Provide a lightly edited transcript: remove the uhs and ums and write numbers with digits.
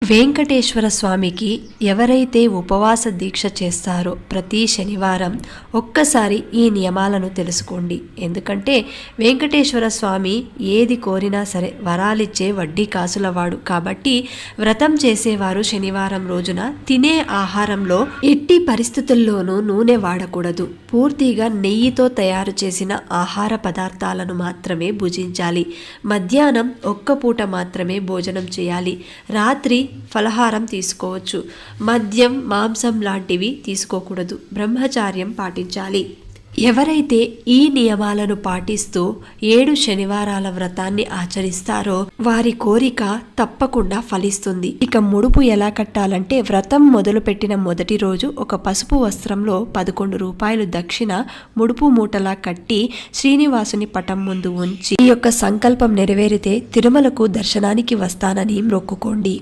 వెంకటేశ్వర స్వామికి ఎవరైతే ఉపవాస దీక్ష చేస్తారో ప్రతి శనివారం ఒక్కసారి ఈ నియమాలను తెలుసుకోండి. ఎందుకంటే వెంకటేశ్వర స్వామి ఏది కోరినా సరే వరాలిచ్చే వడ్డీ కాసులవాడు. కాబట్టి వ్రతం చేసేవారు శనివారం రోజున తినే ఆహారంలో ఎట్టి పరిస్థితుల్లోనూ నూనె వాడకూడదు. పూర్తిగా నెయ్యితో తయారు చేసిన ఆహార పదార్థాలను మాత్రమే భుజించాలి. మధ్యాహ్నం ఒక్క పూట మాత్రమే భోజనం చేయాలి. రాత్రి ఫలహారం తీసుకోవచ్చు. మద్యం, మాంసం లాంటివి తీసుకోకూడదు. బ్రహ్మచార్యం పాటించాలి. ఎవరైతే ఈ నియమాలను పాటిస్తూ 7 శనివారాల వ్రతాన్ని ఆచరిస్తారో వారి కోరిక తప్పకుండా ఫలిస్తుంది. ఇక ముడుపు ఎలా కట్టాలంటే, వ్రతం మొదలుపెట్టిన మొదటి రోజు ఒక పసుపు వస్త్రంలో 11 రూపాయలు దక్షిణ ముడుపు మూటలా కట్టి శ్రీనివాసుని పటం ముందు ఉంచి ఈ యొక్క సంకల్పం నెరవేరితే తిరుమలకు దర్శనానికి వస్తానని మొక్కుకోండి.